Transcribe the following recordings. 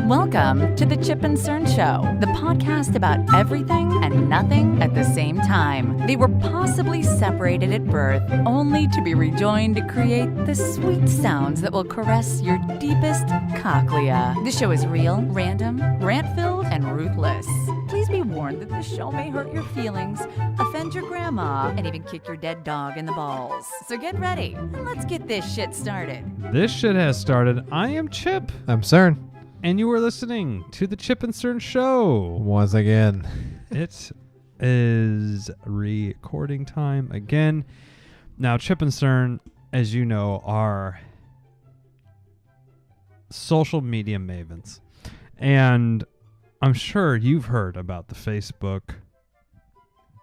Welcome to the Chip and Cern Show, the podcast about everything and nothing at the same time. They were possibly separated at birth, only to be rejoined to create the sweet sounds that will caress your deepest cochlea. The show is real, random, rant-filled, and ruthless. Please be warned that the show may hurt your feelings, offend your grandma, and even kick your dead dog in the balls. So get ready, and let's get this shit started. This shit has started. I am Chip. I'm Cern. And you are listening to the Chip and Cern Show. Once again. It is recording time again. Now, Chip and Cern, as you know, are social media mavens. And I'm sure you've heard about the Facebook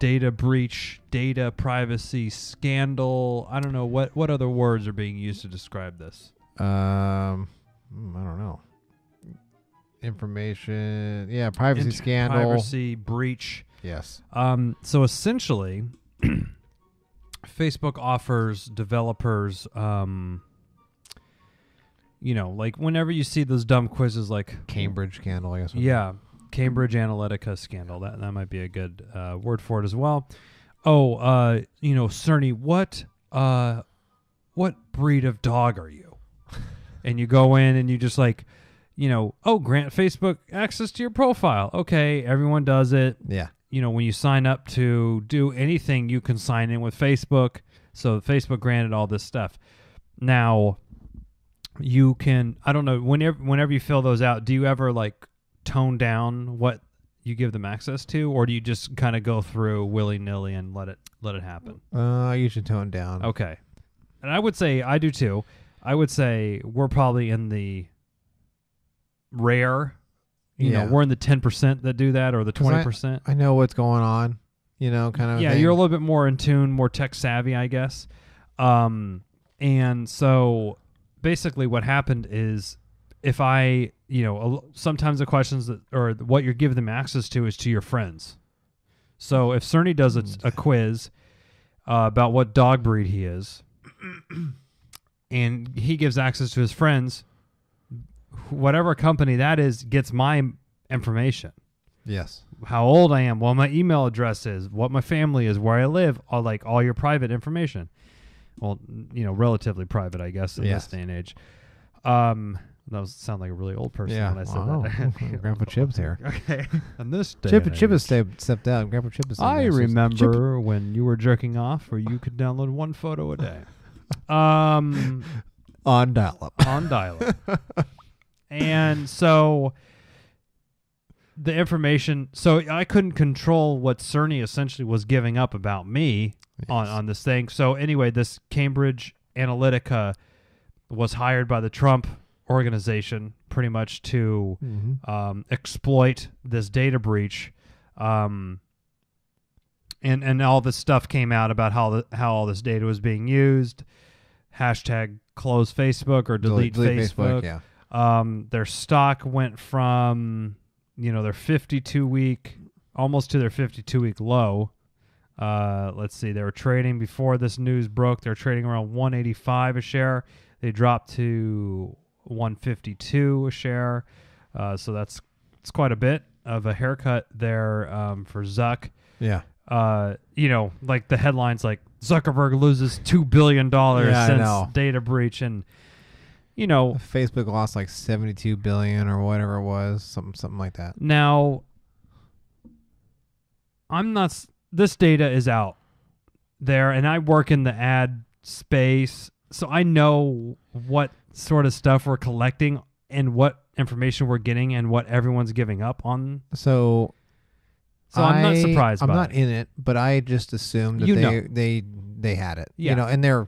data breach, data privacy scandal. I don't know. What other words are being used to describe this? I don't know. Information, privacy scandal, privacy breach. Yes. So essentially, Facebook offers developers, like whenever you see those dumb quizzes, like Cambridge scandal, I guess. Yeah, Cambridge Analytica scandal. That might be a good word for it as well. Oh, Cerny, what breed of dog are you? And you go in and you just like, grant Facebook access to your profile. Okay, everyone does it. Yeah. When you sign up to do anything, you can sign in with Facebook. So Facebook granted all this stuff. Now, you can, I don't know, whenever you fill those out, do you ever like tone down what you give them access to, or do you just kind of go through willy-nilly and let it happen? I usually tone down. Okay. And I would say, I do too. I would say we're probably in the rare, we're in the 10% that do that, or the 20%. I know what's going on, kind of. Yeah, thing. you're a little bit more in tune, more tech savvy, I guess. And so basically what happened is if I, sometimes the questions that, or what you're giving them access to is to your friends. So if Cerny does a quiz about what dog breed he is, and he gives access to his friends, whatever company that is gets my information. Yes. How old I am, what my email address is, what my family is, where I live, all your private information. Well, relatively private, I guess, in this day and age. That sound like a really old person when I said that. Grandpa Chip's here. Okay. And this day Chip has stepped out. Grandpa Chip is. I remember when you were jerking off, where you could download one photo a day. On dial-up. And so the information, so I couldn't control what Cerny essentially was giving up about me on this thing. So anyway, this Cambridge Analytica was hired by the Trump organization pretty much to exploit this data breach. And all this stuff came out about how all this data was being used. Hashtag close Facebook or delete Facebook. Yeah. Their stock went from, their 52-week, almost to their 52-week low. Let's see, they were trading before this news broke. They were trading around 185 a share. They dropped to 152 a share. So it's quite a bit of a haircut there for Zuck. Yeah. Like the headlines like Zuckerberg loses $2 billion since data breach, and Facebook lost like $72 billion or whatever it was, something like that. Now, this data is out there, and I work in the ad space, so I know what sort of stuff we're collecting and what information we're getting and what everyone's giving up on. So I'm not surprised. I'm not in it, but I just assumed that they had it. Yeah. And they're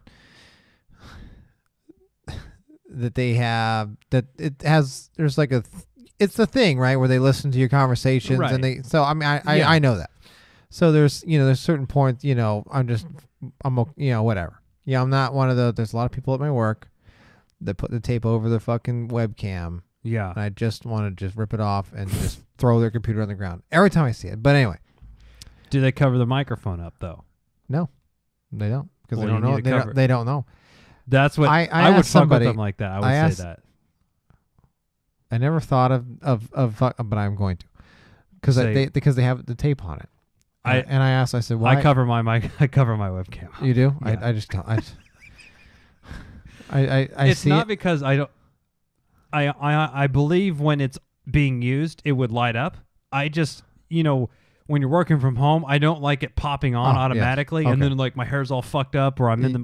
that they have that it has. There's like it's the thing, right, where they listen to your conversations, right. And they. So I mean, I know that. So there's certain points. I'm whatever. Yeah, I'm not one of the. There's a lot of people at my work that put the tape over the fucking webcam. Yeah. And I just want to just rip it off and just throw their computer on the ground every time I see it. But anyway. Do they cover the microphone up, though? No, they don't. Because they don't know. They don't know. That's what I would fuck with them like that. I would say that. I never thought but I'm going to, because they have the tape on it. I asked. I said, why? I cover my mic. I cover my webcam. You do? Yeah. I just don't. It's not because I don't. I believe when it's being used, it would light up. I just, when you're working from home, I don't like it popping on automatically, and then like my hair's all fucked up, or I'm in the,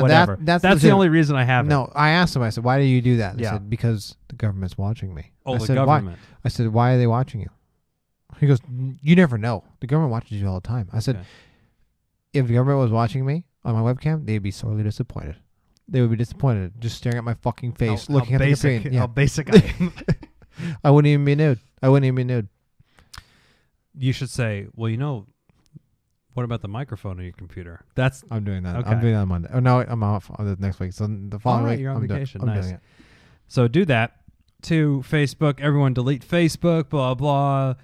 whatever. That's the only reason I have it. No, I asked him. I said, why do you do that? He said, because the government's watching me. Oh, I the said, government. Why? I said, why are they watching you? He goes, you never know. The government watches you all the time. I said, if the government was watching me on my webcam, they'd be sorely disappointed. They would be disappointed just staring at my fucking face, looking at the screen. How basic I am. I wouldn't even be nude. You should say, well, what about the microphone on your computer? I'm doing that. Okay. I'm doing that on Monday. Oh, no, I'm off on the next week. So the following week, you're on vacation. I'm Nice. doing it. So do that to Facebook. Everyone delete Facebook, blah, blah.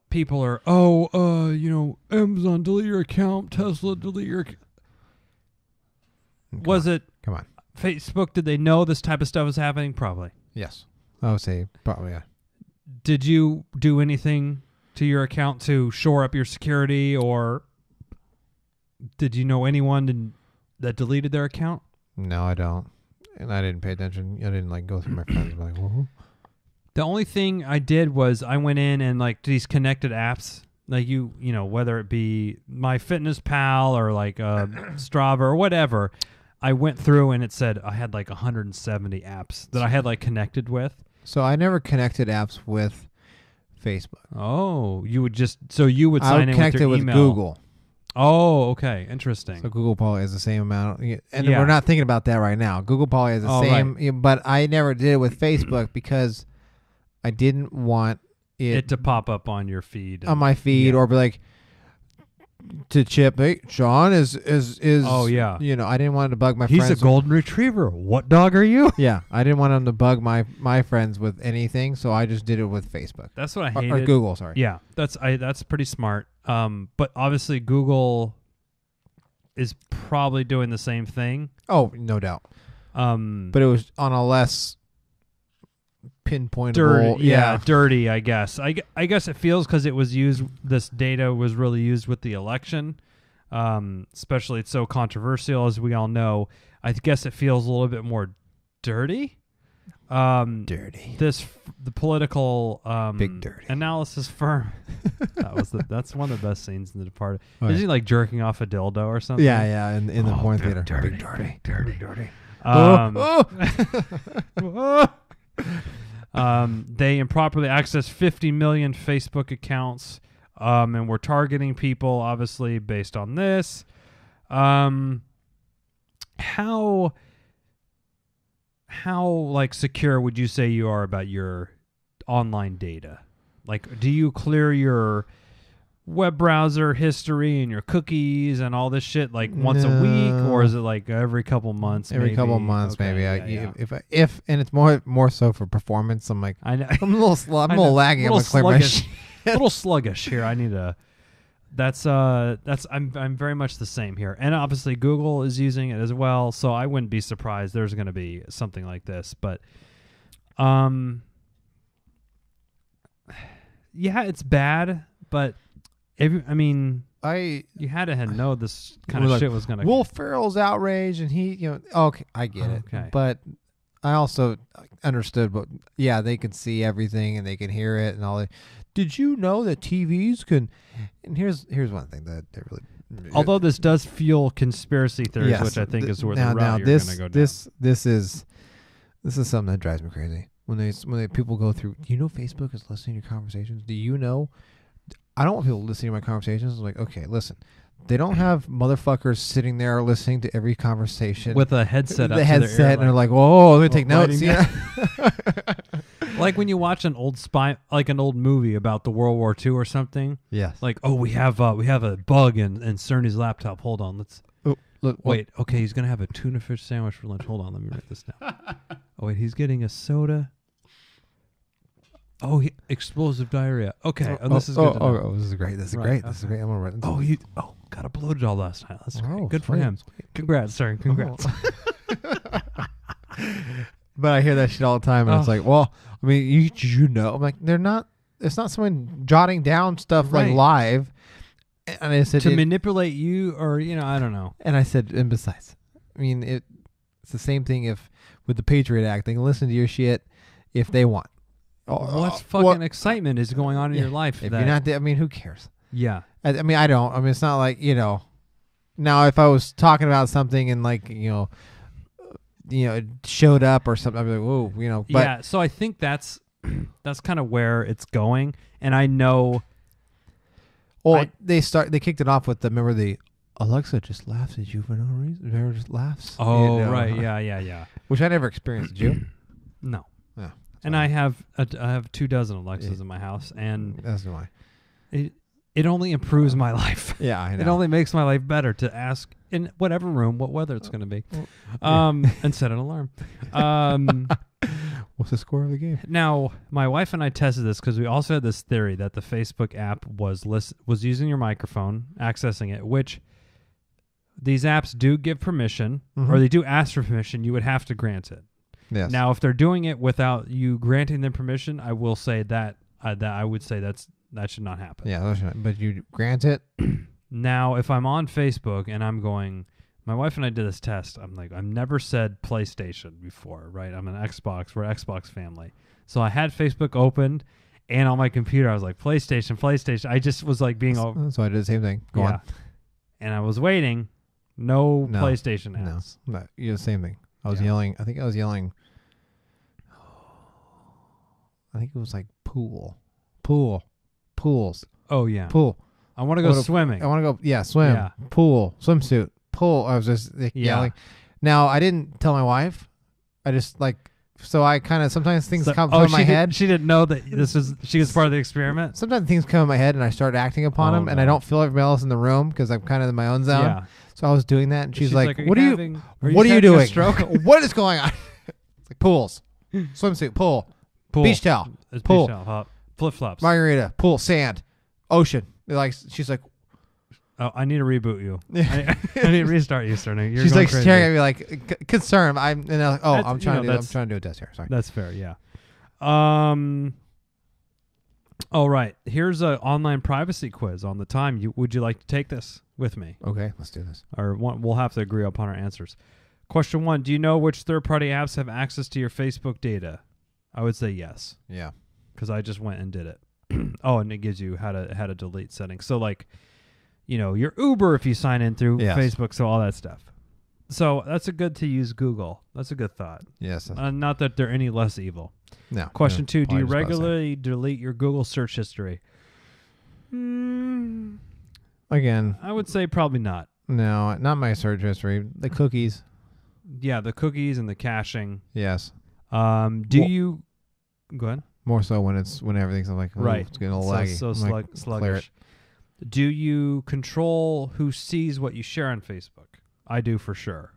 People are, Amazon, delete your account. Tesla, delete your account. Come on. Facebook, did they know this type of stuff was happening? Probably. Yes. I would say probably, yeah. Did you do anything to your account to shore up your security, or did you know anyone that deleted their account? No, I don't. And I didn't pay attention. I didn't go through my friends and be like, whoa. The only thing I did was I went in and these connected apps, whether it be MyFitnessPal or Strava or whatever, I went through and it said I had 170 apps that I had connected with. So I never connected apps with Facebook. Oh, you would sign in with your email. With Google. Oh, okay, interesting. So Google probably has the same amount, and we're not thinking about that right now. Google probably has the same, right. But I never did it with Facebook because I didn't want it to pop up on your feed, on my feed, or be like to Chip. Hey, Sean is. Oh yeah. I didn't want to bug my friends. He's a golden retriever. What dog are you? Yeah, I didn't want him to bug my friends with anything, so I just did it with Facebook. That's what I hated. Or Google, sorry. Yeah, that's pretty smart. But obviously Google is probably doing the same thing. Oh, no doubt. But it was on a less pinpointable, dirty, I guess. I guess it feels because it was used. This data was really used with the election. Especially it's so controversial, as we all know. I guess it feels a little bit more dirty. Dirty. The political big dirty analysis firm. That's one of the best scenes in The Departed. Oh, Is he jerking off a dildo or something? Yeah, in the porn theater. Big dirty. They improperly accessed 50 million Facebook accounts, and we're targeting people, obviously, based on this. How secure would you say you are about your online data? Do you clear your web browser history and your cookies and all this shit once a week, or is it every couple months? Couple months, okay, maybe. If and it's more so for performance. I'm like, I know. I'm a little lagging. I'm gonna clear my shit. A little sluggish here. I need to. I'm very much the same here, and obviously Google is using it as well. So I wouldn't be surprised there's going to be something like this. But, yeah, it's bad. But you had to know this kind of shit was going to. Will Ferrell's outraged, and he, okay, I get it. Okay. But I also understood, but yeah, they can see everything and they can hear it and all that. Did you know that TVs can? And here's one thing that they really. Although this does fuel conspiracy theories, yes, which I think is where the route you're going to go down. This is something that drives me crazy. When people go through, do you know Facebook is listening to your conversations? Do you know? I don't want people listening to my conversations. I'm like, okay, listen. They don't have motherfuckers sitting there listening to every conversation with a headset. And they're like, "Whoa, let me take notes." Yeah. Like when you watch an old an old movie about the World War II or something. Yes. Like, oh, we have a bug in Cerny's laptop. Hold on, let's. Look. Wait. Okay, he's gonna have a tuna fish sandwich for lunch. Hold on, let me write this down. Oh wait, he's getting a soda. Oh, explosive diarrhea. Okay, this is good to know. This is great. This is great. This is great. I'm gonna write this. Got a blowjob last night. That's great. Good for sweet, him. Sweet. Congrats, sir. Congrats. But I hear that shit all the time, and it's like, well, I mean, you know, I'm like, they're not. It's not someone jotting down stuff like live. And I said to manipulate you, or I don't know. And I said, and besides, I mean, it's the same thing if with the Patriot Act, they can listen to your shit if they want. What fucking excitement is going on in your life? If you're not, I mean, who cares? Yeah. I mean, I don't. I mean, it's not like Now, if I was talking about something and like it showed up or something, I'd be like, whoa, But yeah. So I think that's kind of where it's going, and I know. Well, they kicked it off with remember the Alexa just laughs at you for no reason. Never just laughs. Oh, right. Yeah. Which I never experienced. Did you? No. Yeah. And I have 24 Alexas in my house, and that's why. It only improves my life. Yeah, I know. It only makes my life better to ask in whatever room what weather it's going to be, and set an alarm. What's the score of the game? Now, my wife and I tested this because we also had this theory that the Facebook app was using your microphone, accessing it, which these apps do give permission, or they do ask for permission. You would have to grant it. Yes. Now, if they're doing it without you granting them permission, I will say that I would say that should not happen. Yeah, but you grant it. Now, if I'm on Facebook and I'm going, my wife and I did this test. I'm like, I've never said PlayStation before, right? I'm an Xbox. We're an Xbox family. So I had Facebook opened, and on my computer, I was like, PlayStation. I just was like being... So I did the same thing. Go on. And I was waiting. No PlayStation ads. No, you did the same thing. I was yelling. I think I was yelling. I think it was like pools. Oh, yeah. Pool. I want to go swimming. I want to go, swim. Yeah. Pool. Swimsuit. Pool. I was just yelling. Now, I didn't tell my wife. I just so I kind of, sometimes things come in my head. She didn't know that she was part of the experiment? Sometimes things come in my head and I start acting upon them, and I don't feel everybody else in the room because I'm kind of in my own zone. Yeah. So I was doing that, and she's like, what are you doing? What is going on? It's like pools, swimsuit, pool, beach towel, pool, beach towel, flip-flops, margarita, pool, sand, ocean. She's like, oh, I need to reboot you. I need to restart you, Sterling. She's like staring at me like concerned. I'm trying to do a test here. Sorry. That's fair. Yeah. All right. Here's an online privacy quiz on the time. Would you like to take this with me? Okay, let's do this. Or we'll have to agree upon our answers. Question 1: do you know which third-party apps have access to your Facebook data? I would say yes. Yeah. Because I just went and did it. Oh, and it gives you how to delete settings. So your Uber if you sign in through Facebook, so all that stuff. So that's a good to use Google. That's a good thought. Yes. Not that they're any less evil. No. Question 2: do you regularly delete your Google search history? Again, I would say probably not. No, not my search history. The cookies. Yeah, the cookies and the caching. Yes. You go ahead? More so when everything's like, right, it's getting a little laggy. So sluggish. Do you control who sees what you share on Facebook? I do for sure.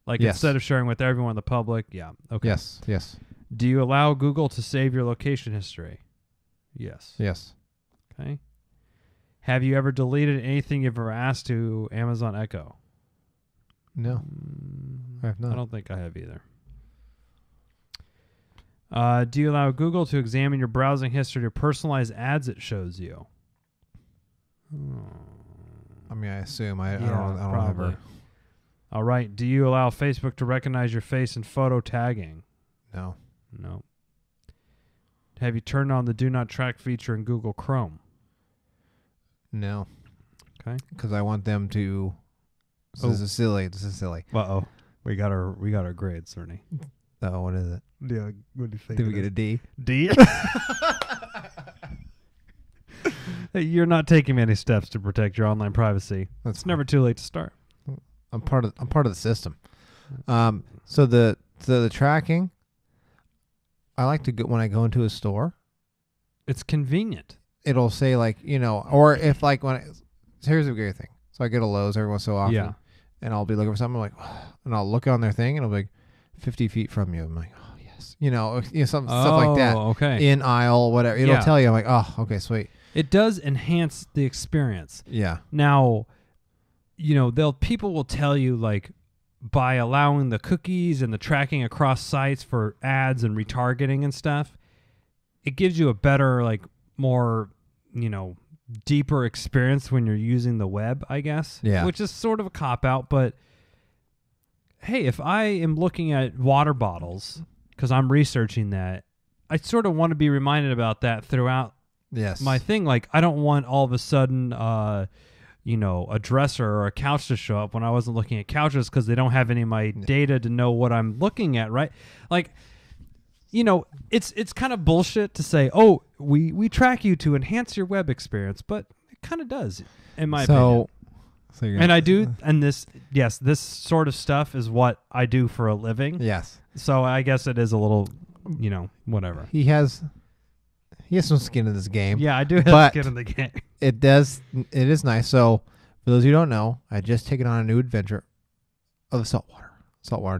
Instead of sharing with everyone in the public, yeah. Okay. Yes. Do you allow Google to save your location history? Yes. Yes. Okay. Have you ever deleted anything you've ever asked to Amazon Echo? No. I have not. I don't think I have either. Do you allow Google to examine your browsing history to personalize ads it shows you? I mean, I assume. I don't ever. All right. Do you allow Facebook to recognize your face in photo tagging? No. Have you turned on the Do Not Track feature in Google Chrome? No. Okay. Because I want them to. This is silly. Uh-oh. We got our grades, Ernie. Oh, what is it? Yeah, what do you think? Did we get a D? D? You're not taking many steps to protect your online privacy. It's never too late to start. I'm part of the system. So the tracking, I like to go when I go into a store. It's convenient. It'll say or if here's a great thing. So I go to Lowe's every once so often, and I'll be looking for something and I'll look on their thing and it'll be 50 feet from you. I'm like, oh yes, stuff like that. Okay. In aisle, whatever. It'll tell you. I'm like, oh, okay, sweet. It does enhance the experience. Yeah. Now, people will tell you by allowing the cookies and the tracking across sites for ads and retargeting and stuff, it gives you a better, like, more, deeper experience when you're using the web, I guess. Yeah. Which is sort of a cop-out, but hey, if I am looking at water bottles, because I'm researching that, I sort of want to be reminded about that throughout my thing. Like, I don't want all of a sudden, a dresser or a couch to show up when I wasn't looking at couches because they don't have any of my data to know what I'm looking at, right? Like, it's kind of bullshit to say, oh, we track you to enhance your web experience, but it kind of does, in my opinion. And I do, and this sort of stuff is what I do for a living. Yes. So I guess it is a little, whatever. He has some skin in this game. Yeah, I do have skin in the game. It is nice. So for those who don't know, I just taken on a new adventure of saltwater.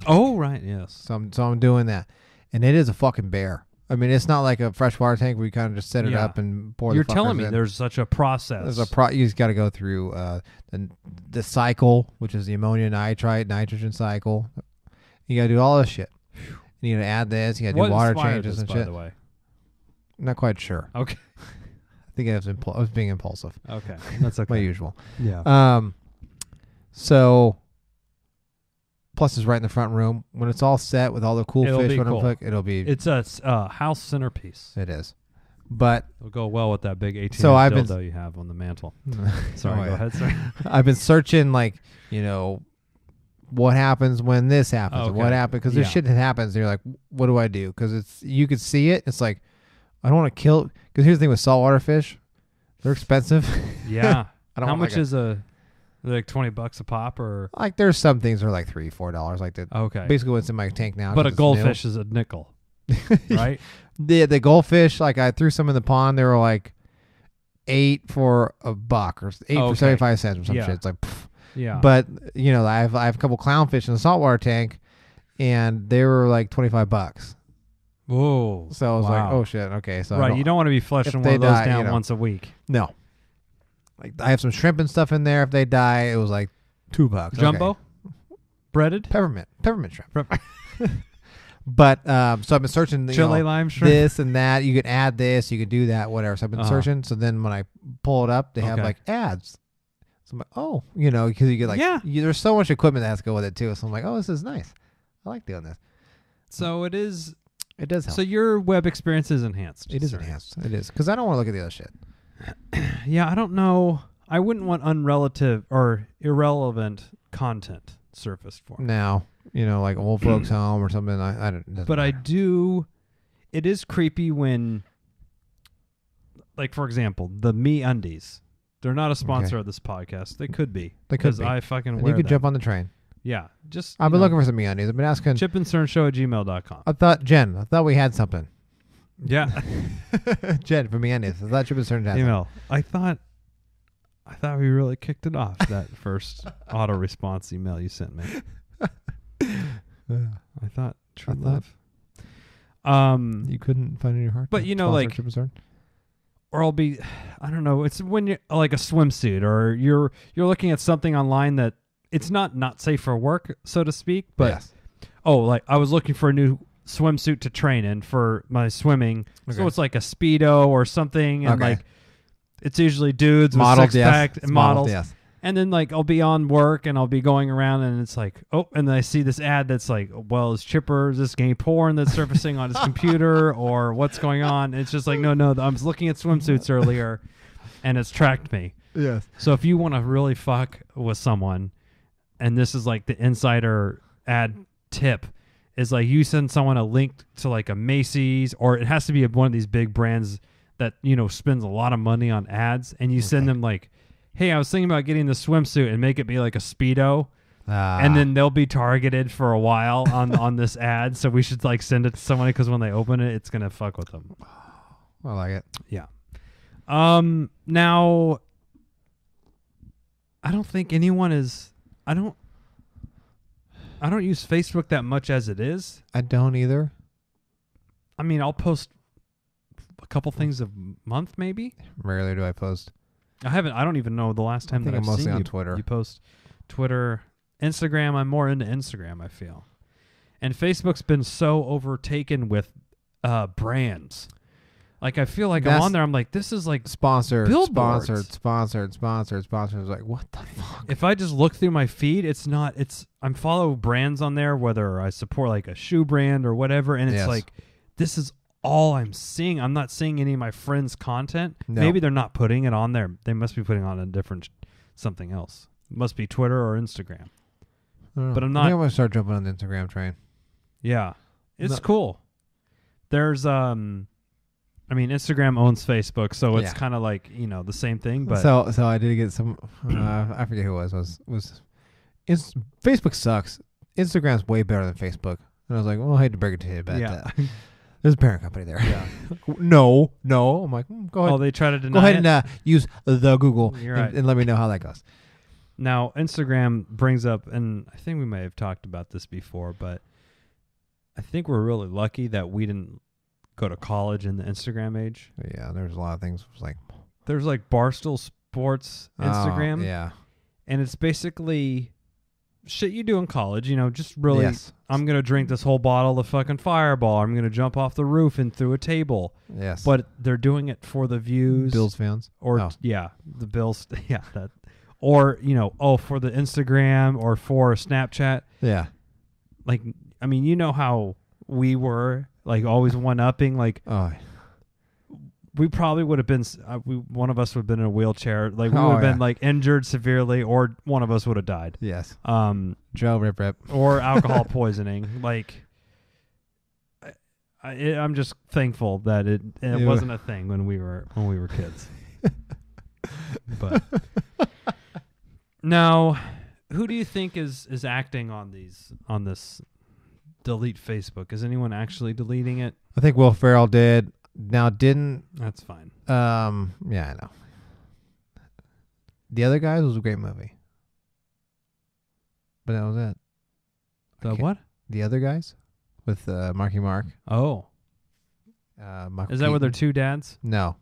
Oh, right, yes. So I'm doing that. And it is a fucking bear. I mean, it's not like a freshwater tank where you kind of just set it up and pour You're the fuckers telling me in. there's such a process. You just got to go through the cycle, which is the ammonia nitrite, nitrogen cycle. You got to do all this shit. You got to add this. You got to do water changes and shit. By the way? I'm not quite sure. Okay. I think I was being impulsive. Okay. That's okay. My usual. Yeah. So... Plus, it's right in the front room. When it's all set with all the cool fish, it'll be. It's a house centerpiece. It is, but it'll go well with that big 18-inch dildo you have on the mantle. Sorry, go ahead, sir. I've been searching, what happens when this happens, and what happens because there's shit that happens. And you're like, what do I do? Because you could see it. It's like, I don't want to kill. Because here's the thing with saltwater fish, they're expensive. Yeah. How much is like $20 a pop, or like there's some things that are like $3-4 like that. Okay. Basically what's in my tank now. But a goldfish is a nickel. Right? The goldfish, like I threw some in the pond, they were like $8 for $1 or $8 for 75 cents or some shit. It's like pfft. Yeah. But I have a couple clownfish in the saltwater tank and they were like $25. Whoa. So I was like, oh shit, okay. So right, you don't want to be flushing one of those down once a week. No. Like I have some shrimp and stuff in there. If they die, it was like $2. Jumbo? Okay. Breaded? Peppermint shrimp. But so I've been searching chili lime shrimp, this and that. You can add this, you can do that, whatever. So I've been searching. So then when I pull it up, they have like ads. So I'm like, because you get like there's so much equipment that has to go with it too. So I'm like, this is nice. I like doing this. So it is. It does help. So your web experience is enhanced. It is enhanced. It is because I don't want to look at the other shit. Yeah, I don't know. I wouldn't want unrelative or irrelevant content surfaced for me. Now, like old folks' home or something. I don't. But I do. It is creepy when, like, for example, the MeUndies. They're not a sponsor of this podcast. They could be. Because I fucking wear them. You could jump on the train. Yeah. I've been looking for some MeUndies. I've been asking. chipandcernshow@gmail.com. I thought we had something. Yeah. Jen from MeUndies. I thought Chip and Cern had email. I thought we really kicked it off, that first auto response email you sent me. I thought true love. You couldn't find it in your heart. But like, Chip and Cern? Or I'll be, I don't know. It's when you're like a swimsuit, or you're looking at something online that it's not safe for work, so to speak. But like I was looking for a new swimsuit to train in for my swimming. So it's like a Speedo or something, and like it's usually dudes with six-pack and models. Yes. And then like I'll be on work and I'll be going around and it's like, and then I see this ad that's like, well, is Chipper, is this gay porn that's surfacing on his computer, or what's going on? And it's just like, no, I was looking at swimsuits earlier and it's tracked me. Yes. So if you want to really fuck with someone, and this is like the insider ad tip, is like you send someone a link to like a Macy's, or it has to be one of these big brands that, spends a lot of money on ads, and you send them like, hey, I was thinking about getting the swimsuit, and make it be like a Speedo, and then they'll be targeted for a while on this ad. So we should like send it to someone, because when they open it, it's going to fuck with them. I like it. Yeah. Now, I don't think anyone is, I don't use Facebook that much as it is. I don't either. I mean, I'll post a couple things a month, maybe. Rarely do I post. I don't even know the last time that I've mostly seen on you, Twitter. You post Twitter. Instagram, I'm more into Instagram, I feel. And Facebook's been so overtaken with brands. Like, I feel like I'm on there, I'm like, this is like sponsored. billboards. It's like, what the fuck? If I just look through my feed, I'm follow brands on there, whether I support like a shoe brand or whatever, and it's like, this is all I'm seeing. I'm not seeing any of my friends' content. No. Maybe they're not putting it on there. They must be putting on a different something else. It must be Twitter or Instagram. But I'm not. I think I'm gonna start jumping on the Instagram train. Yeah, it's cool. There's Instagram owns Facebook, so it's kind of like the same thing. But so I did get some. I forget who it was. Facebook sucks. Instagram's way better than Facebook, and I was like, well, I hate to break it to you, but there's a parent company there. Yeah. No. I'm like, go ahead. Oh, they try to deny. Go ahead and use the Google right. and let me know how that goes. Now, Instagram brings up, and I think we may have talked about this before, but I think we're really lucky that we didn't go to college in the Instagram age. Yeah, there's a lot of things. There's like Barstool Sports Instagram. Yeah. And it's basically shit you do in college, just really, I'm going to drink this whole bottle of fucking Fireball. I'm going to jump off the roof and through a table. Yes. But they're doing it for the views. Bills fans. Or, the Bills. Yeah, that. Or, for the Instagram or for Snapchat. Yeah. Like, I mean, you know how we were, like, always one-upping. Like, we probably would have been, one of us would have been in a wheelchair. Like, we would have been, like, injured severely, or one of us would have died. Yes. Joe, rip. Or alcohol poisoning. Like, I'm just thankful that it wasn't a thing when we were kids. But... Now, who do you think is acting on this delete Facebook? Is anyone actually deleting it? I think Will Ferrell did. Now didn't. That's fine. Yeah, I know. The Other Guys was a great movie, but that was it. The what? The Other Guys with Marky Mark. Oh, Michael is that where they're Keaton. two dads? No,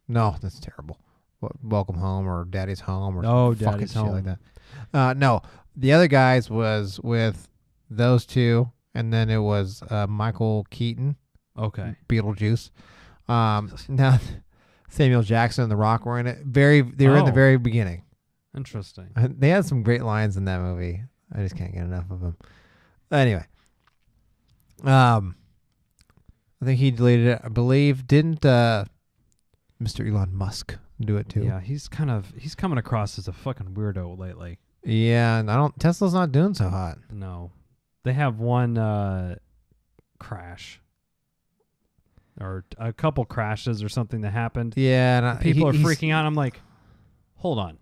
that's terrible. Welcome Home or Daddy's Home or Daddy's Home. Shit like that. No, The Other Guys was with those two, and then it was Michael Keaton. Okay. Beetlejuice. Now Samuel Jackson and The Rock were in it. They were in the very beginning. Interesting. They had some great lines in that movie. I just can't get enough of them. Anyway, I think he deleted it. I believe didn't Mr. Elon Musk do it too? Yeah, he's coming across as a fucking weirdo lately. Yeah, and Tesla's not doing so hot. No, they have one crash or a couple crashes or something that happened. Yeah, and people are freaking out. I'm like, hold on.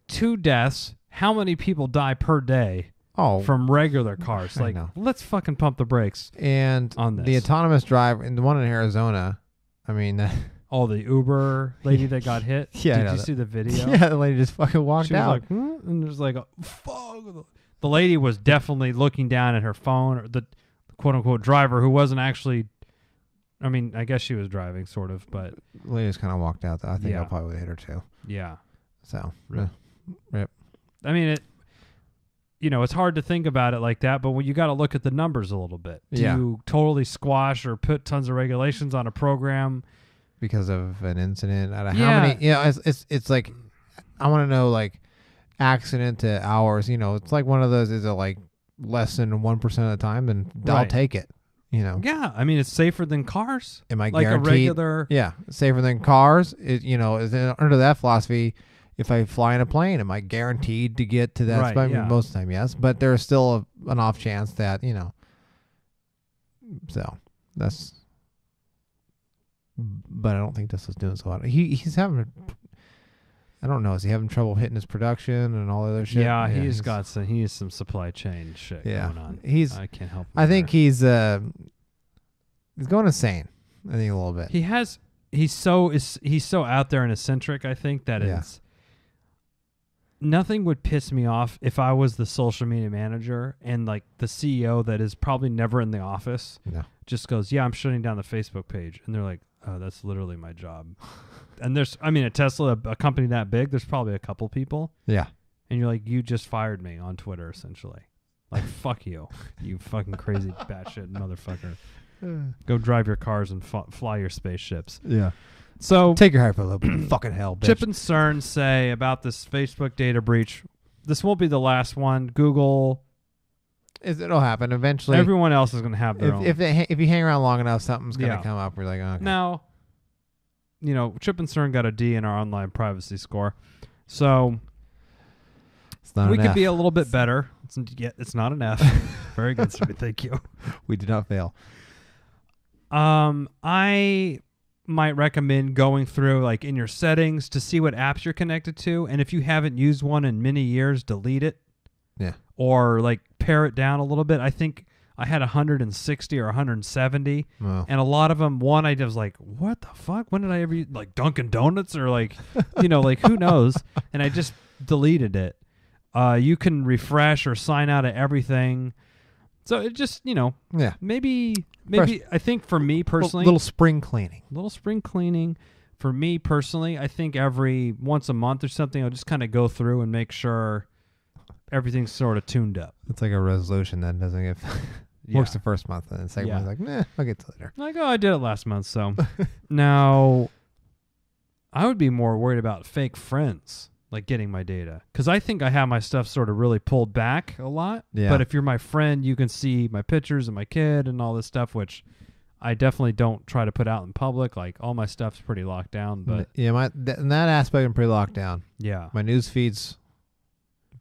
2 deaths. How many people die per day? From regular cars. Like, let's fucking pump the brakes. And on this. The autonomous driver, and the one in Arizona. I mean. The Uber lady that got hit. Yeah, did you see the video? Yeah, the lady just fucking walked out. She was like, and there's like, fuck. The lady was definitely looking down at her phone, or the quote unquote driver who wasn't actually. I mean, I guess she was driving, sort of, but the lady just kind of walked out. I think I probably would have hit her too. Yeah. So, rip. I mean, it's hard to think about it like that, but when you got to look at the numbers a little bit. Do you totally squash or put tons of regulations on a program? Because of an incident out of how many it's like I want to know like accident to hours, it's like one of those, is it like less than 1% of the time, then I'll take it, Yeah, I mean, it's safer than cars. Am I like guaranteed? A regular? Yeah, safer than cars. Is under that philosophy, if I fly in a plane, am I guaranteed to get to that spot? Yeah. Most of the time, yes, but there's still an off chance that so that's. But I don't think Tesla's doing so hot. He's having, I don't know, is he having trouble hitting his production and all the other shit? Yeah, he's got some supply chain shit going on. I can't help him. I think he's going insane. I think a little bit. He's so out there and eccentric, I think, that it's nothing would piss me off if I was the social media manager and like the CEO that is probably never in the office. No. Just goes, I'm shutting down the Facebook page. And they're like, oh, that's literally my job. And at Tesla, a company that big, there's probably a couple people. Yeah. and you're like, you just fired me on Twitter, essentially. Like, fuck you, you fucking crazy batshit motherfucker. Go drive your cars and fly your spaceships. Yeah. So take your heart for a little bit. Fucking hell, bitch. Chip and CERN say about this Facebook data breach, this won't be the last one. Google, it'll happen eventually. Everyone else is going to have their own. If you hang around long enough, something's going to come up. We're like, okay. Now, Chip and CERN got a D in our online privacy score, so we could be a little bit better. It's not an F. Very good, sir. Thank you. We did not fail. I might recommend going through like in your settings to see what apps you're connected to, and if you haven't used one in many years, delete it. Yeah. Or like pare it down a little bit. I think I had 160 or 170, and a lot of them. One, I was like, "What the fuck? When did I ever use, like Dunkin' Donuts or like, like who knows?" And I just deleted it. You can refresh or sign out of everything. So it just, maybe I think for me personally, little spring cleaning. For me personally, I think every once a month or something, I'll just kind of go through and make sure everything's sort of tuned up. It's like a resolution that doesn't get works the first month, and the second month like, nah, I'll get to it later. Like, I did it last month. So now I would be more worried about fake friends. Like getting my data, because I think I have my stuff sort of really pulled back a lot. Yeah. But if you're my friend, you can see my pictures of my kid and all this stuff, which I definitely don't try to put out in public. Like all my stuff's pretty locked down. But yeah, in that aspect, I'm pretty locked down. Yeah, my news feed's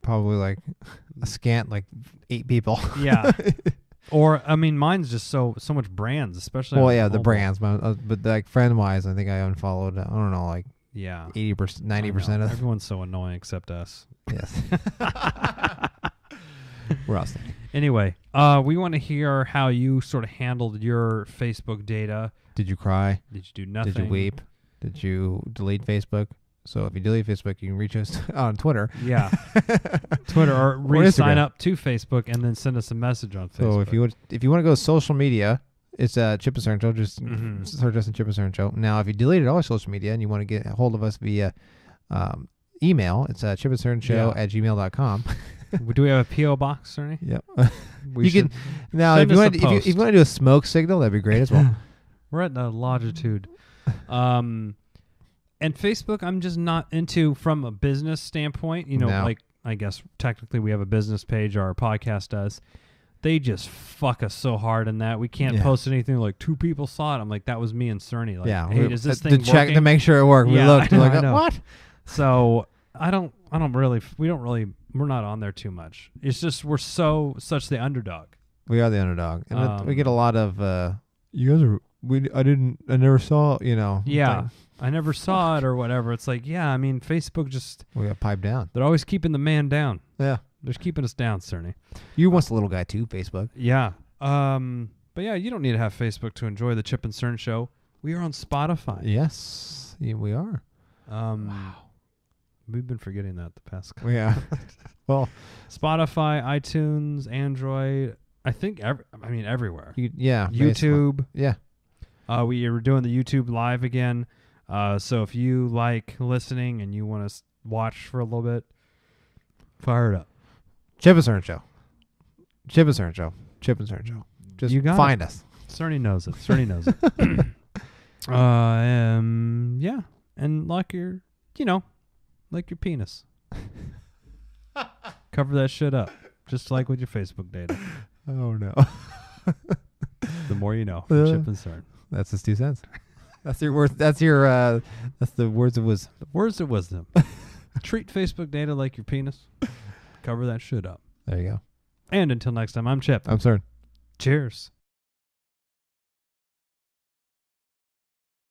probably like a scant like 8 people. Yeah. Or I mean, mine's just so much brands, especially. Well, yeah, the brands, but like friend wise, I think I unfollowed. I don't know, like. Yeah, 80%, 90% of everyone's so annoying except us. Yes, we're outstanding. Anyway, we want to hear how you sort of handled your Facebook data. Did you cry? Did you do nothing? Did you weep? Did you delete Facebook? So if you delete Facebook, you can reach us on Twitter. Yeah, Twitter or sign up to Facebook and then send us a message on Facebook. So if you want to go to social media. It's Chip and CERN Show. Just search us in Chip and CERN Show. Now, if you deleted all our social media and you want to get a hold of us via email, it's chipandcernshow@gmail.com. Do we have a P.O. box, Ernie? Yep. You can now if you want to do a smoke signal, that'd be great as well. We're at the longitude. And Facebook, I'm just not into from a business standpoint. Like I guess technically we have a business page, our podcast does. They just fuck us so hard in that we can't post anything like 2 people saw it. I'm like, that was me and Cerny. Like, hey, does this thing to check to make sure it worked? Yeah, we looked like, what? So we're not on there too much. It's just we're such the underdog. We are the underdog, and we get a lot of you guys are. I never saw. Yeah, I never saw it or whatever. It's like, yeah, I mean, Facebook just we got piped down. They're always keeping the man down. Yeah. They're keeping us down, Cerny. You once the little guy too, Facebook. Yeah. But yeah, you don't need to have Facebook to enjoy the Chip and CERN Show. We are on Spotify. Yes, we are. Wow. We've been forgetting that the past couple. Yeah. Well, Spotify, iTunes, Android. I think everywhere. YouTube. Basically. Yeah. We are doing the YouTube live again. So if you like listening and you want to watch for a little bit, fire it up. Chip and CERN Show. Chip and CERN Show. Chip and CERN Show. Just find us. Cerny knows it. Cerny knows it. Yeah. And like your penis. Cover that shit up. Just like with your Facebook data. Oh, no. The more you know. From Chip and CERN. That's his 2 cents. That's your words. That's the words of wisdom. The words of wisdom. Treat Facebook data like your penis. Cover that shit up. There you go. And until next time, I'm Chip. I'm CERN. Cheers.